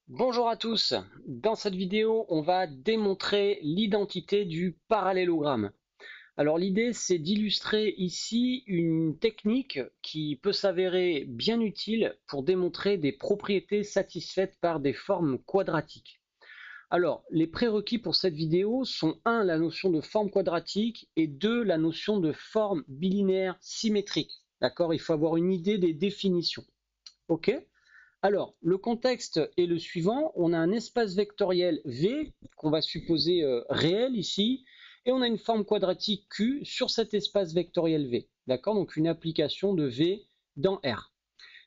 Bonjour à tous, dans cette vidéo on va démontrer l'identité du parallélogramme. Alors l'idée c'est d'illustrer ici une technique qui peut s'avérer bien utile pour démontrer des propriétés satisfaites par des formes quadratiques. Alors les prérequis pour cette vidéo sont 1 la notion de forme quadratique et 2 la notion de forme bilinéaire symétrique. D'accord, il faut avoir une idée des définitions. Ok. Alors, le contexte est le suivant. On a un espace vectoriel V qu'on va supposer réel ici, et on a une forme quadratique Q sur cet espace vectoriel V. D'accord? Donc une application de V dans R.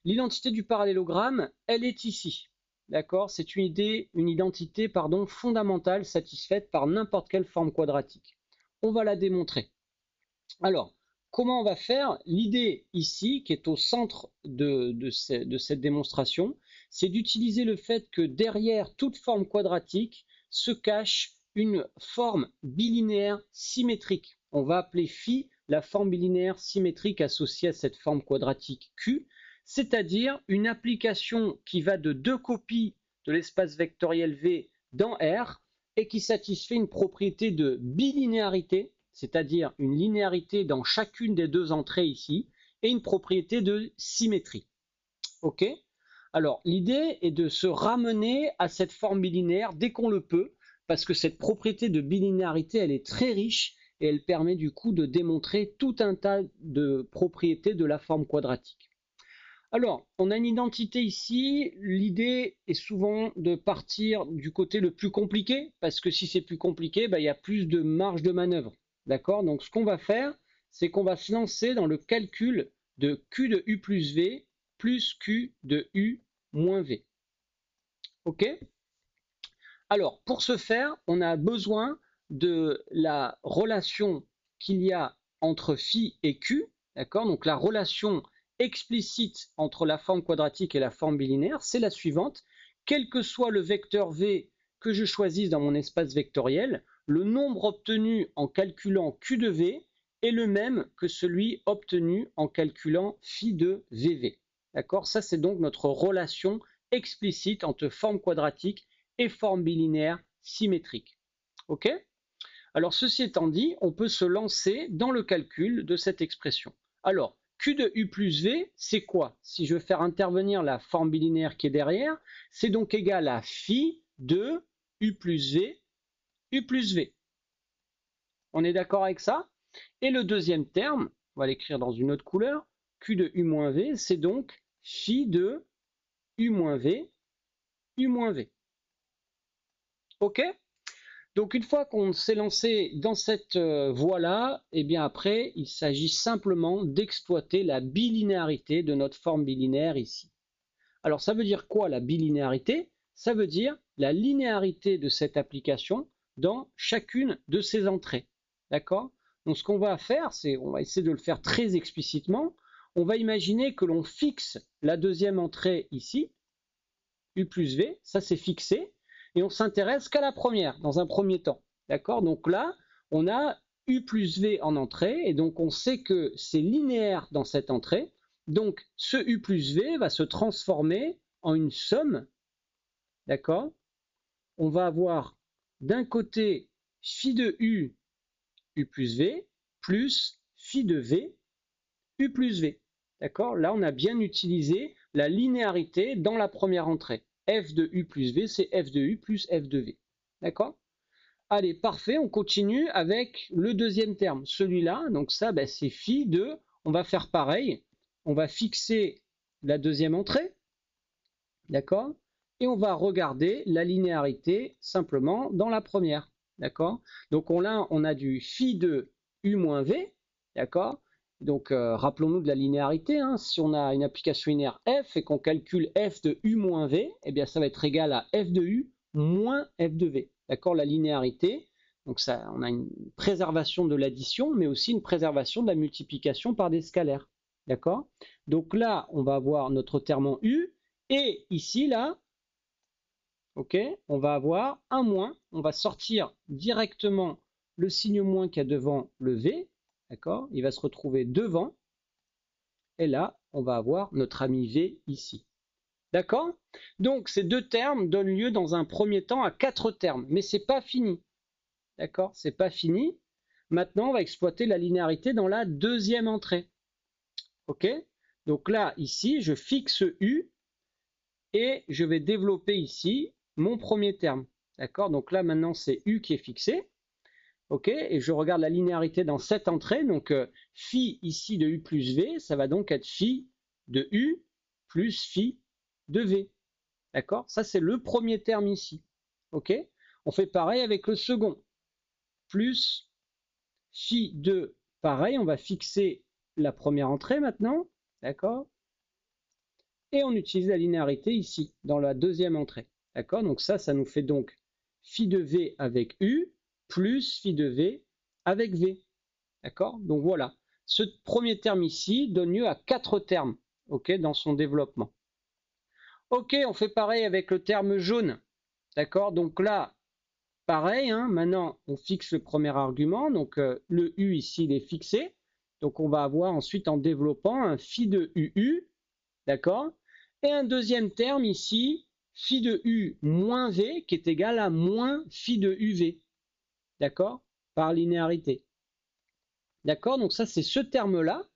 L'identité du parallélogramme, elle est ici. D'accord? C'est une identité fondamentale satisfaite par n'importe quelle forme quadratique. On va la démontrer. Alors, comment on va faire? L'idée ici, qui est au centre de cette démonstration, c'est d'utiliser le fait que derrière toute forme quadratique se cache une forme bilinéaire symétrique. On va appeler phi la forme bilinéaire symétrique associée à cette forme quadratique Q, c'est-à-dire une application qui va de deux copies de l'espace vectoriel V dans R et qui satisfait une propriété de bilinéarité, c'est-à-dire une linéarité dans chacune des deux entrées ici, et une propriété de symétrie. Ok? Alors, l'idée est de se ramener à cette forme bilinéaire dès qu'on le peut, parce que cette propriété de bilinéarité, elle est très riche et elle permet du coup de démontrer tout un tas de propriétés de la forme quadratique. Alors, on a une identité ici. L'idée est souvent de partir du côté le plus compliqué, parce que si c'est plus compliqué, il y a plus de marge de manœuvre. D'accord? Donc, ce qu'on va faire, c'est qu'on va se lancer dans le calcul de Q de U plus V plus Q de U moins V. OK? Alors, pour ce faire, on a besoin de la relation qu'il y a entre phi et q, d'accord? Donc la relation explicite entre la forme quadratique et la forme bilinéaire, c'est la suivante. Quel que soit le vecteur v que je choisisse dans mon espace vectoriel, le nombre obtenu en calculant q de v est le même que celui obtenu en calculant phi de vv. D'accord? Ça, c'est donc notre relation explicite entre forme quadratique et forme bilinéaire symétrique. Ok? Alors ceci étant dit, on peut se lancer dans le calcul de cette expression. Alors, Q de U plus V, c'est quoi? Si je veux faire intervenir la forme bilinéaire qui est derrière, c'est donc égal à phi de U plus V, U plus V. On est d'accord avec ça? Et le deuxième terme, on va l'écrire dans une autre couleur, Q de U moins V, c'est donc phi de U moins V, U moins V. Ok? Donc une fois qu'on s'est lancé dans cette voie-là, et bien après, il s'agit simplement d'exploiter la bilinéarité de notre forme bilinéaire ici. Alors ça veut dire quoi la bilinéarité? Ça veut dire la linéarité de cette application dans chacune de ses entrées. D'accord? Donc ce qu'on va faire, c'est, on va essayer de le faire très explicitement, on va imaginer que l'on fixe la deuxième entrée ici, U plus V, ça c'est fixé, et on s'intéresse qu'à la première, dans un premier temps. D'accord? Donc là, on a U plus V en entrée, et donc on sait que c'est linéaire dans cette entrée. Donc ce U plus V va se transformer en une somme. D'accord? On va avoir d'un côté phi de U, U plus V, plus phi de V, U plus V. D'accord? Là, on a bien utilisé la linéarité dans la première entrée. F de U plus V, c'est F de U plus F de V. D'accord? Allez, parfait, on continue avec le deuxième terme. Celui-là, donc ça, c'est phi de, on va faire pareil, on va fixer la deuxième entrée, d'accord? Et on va regarder la linéarité simplement dans la première, d'accord? Donc on a du phi de U moins V, d'accord? Donc rappelons-nous de la linéarité, hein. Si on a une application linéaire f et qu'on calcule f de U moins V, eh bien ça va être égal à f de U moins f de V, d'accord? La linéarité, donc ça, on a une préservation de l'addition, mais aussi une préservation de la multiplication par des scalaires, d'accord? Donc là, on va avoir notre terme en U, et ici, là, ok, on va avoir un moins. On va sortir directement le signe moins qu'il y a devant le V. D'accord? Il va se retrouver devant. Et là, on va avoir notre ami V ici. D'accord? Donc ces deux termes donnent lieu dans un premier temps à 4 termes, mais c'est pas fini. D'accord? C'est pas fini. Maintenant, on va exploiter la linéarité dans la deuxième entrée. OK? Donc là, ici, je fixe U et je vais développer ici mon premier terme. D'accord? Donc là, maintenant, c'est U qui est fixé. OK? Et je regarde la linéarité dans cette entrée. Donc, phi ici de U plus V, ça va donc être phi de U plus phi de V. D'accord? Ça, c'est le premier terme ici. OK? On fait pareil avec le second. Plus phi de, pareil, on va fixer la première entrée maintenant. D'accord? Et on utilise la linéarité ici, dans la deuxième entrée. D'accord? Donc ça nous fait donc phi de V avec U plus phi de V avec V. D'accord? Donc voilà. Ce premier terme ici donne lieu à 4 termes, ok, dans son développement. Ok, on fait pareil avec le terme jaune. D'accord? Donc là, pareil, hein, maintenant on fixe le premier argument. Donc le U ici, il est fixé. Donc on va avoir ensuite en développant un phi de UU. D'accord? Et un deuxième terme ici, phi de U moins V, qui est égal à moins phi de UV. D'accord? Par linéarité. D'accord? Donc ça, c'est ce terme-là.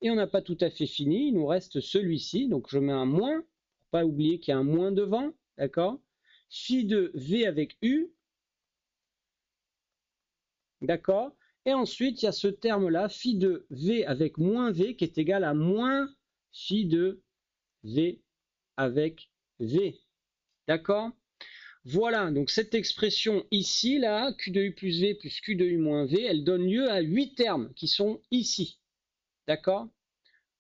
Et on n'a pas tout à fait fini. Il nous reste celui-ci. Donc je mets un moins, pour pas oublier qu'il y a un moins devant. D'accord? Phi de V avec U. D'accord? Et ensuite, il y a ce terme-là, phi de V avec moins V, qui est égal à moins phi de V avec V. D'accord? Voilà, donc cette expression ici, là, Q de U plus V plus Q de U moins V, elle donne lieu à 8 termes qui sont ici. D'accord?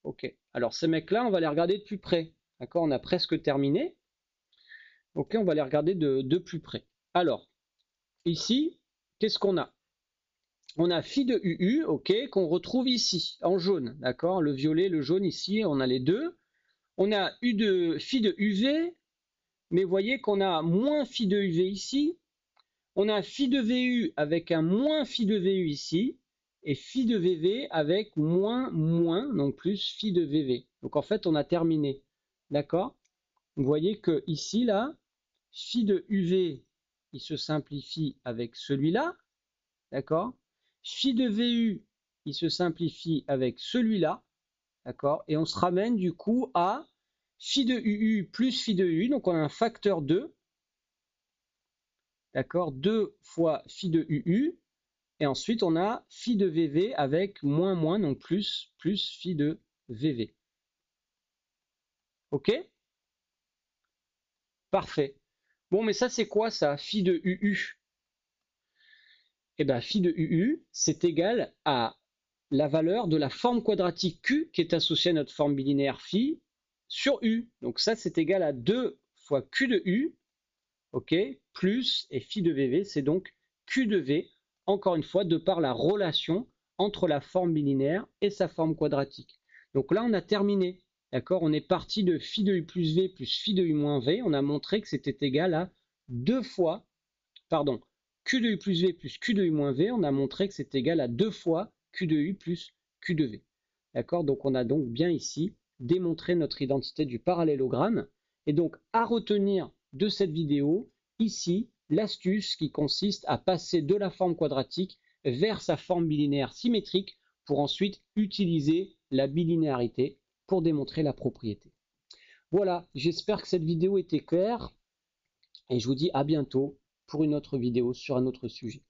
Ok. Alors ces mecs-là, on va les regarder de plus près. D'accord? On a presque terminé. Ok, on va les regarder de plus près. Alors, ici, qu'est-ce qu'on a? On a phi de UU, ok, qu'on retrouve ici, en jaune. D'accord? Le violet, le jaune ici, on a les deux. On a phi de UV, mais vous voyez qu'on a moins phi de UV ici. On a phi de VU avec un moins phi de VU ici, et phi de VV avec moins, donc plus phi de VV. Donc en fait, on a terminé. D'accord? Vous voyez que ici, là, phi de UV, il se simplifie avec celui-là. D'accord? Phi de VU, il se simplifie avec celui-là. D'accord? Et on se ramène du coup à phi de UU plus phi de U. Donc on a un facteur 2. D'accord? 2 fois phi de UU. Et ensuite, on a phi de VV avec moins, donc plus phi de VV. OK? Parfait. Bon, mais ça, c'est quoi ça, phi de UU? Eh bien, phi de UU, c'est égal à la valeur de la forme quadratique Q qui est associée à notre forme bilinéaire phi sur U. Donc ça, c'est égal à 2 fois Q de U, ok, plus, et phi de VV, c'est donc Q de V, encore une fois, de par la relation entre la forme bilinéaire et sa forme quadratique. Donc là, on a terminé. D'accord? On est parti de phi de U plus V plus phi de U moins V. On a montré que c'était égal à 2 fois, pardon, Q de U plus V plus Q de U moins V. On a montré que c'est égal à 2 fois Q de U plus Q de V. D'accord? Donc on a donc bien ici démontré notre identité du parallélogramme. Et donc à retenir de cette vidéo, ici, l'astuce qui consiste à passer de la forme quadratique vers sa forme bilinéaire symétrique pour ensuite utiliser la bilinéarité pour démontrer la propriété. Voilà, j'espère que cette vidéo était claire et je vous dis à bientôt pour une autre vidéo sur un autre sujet.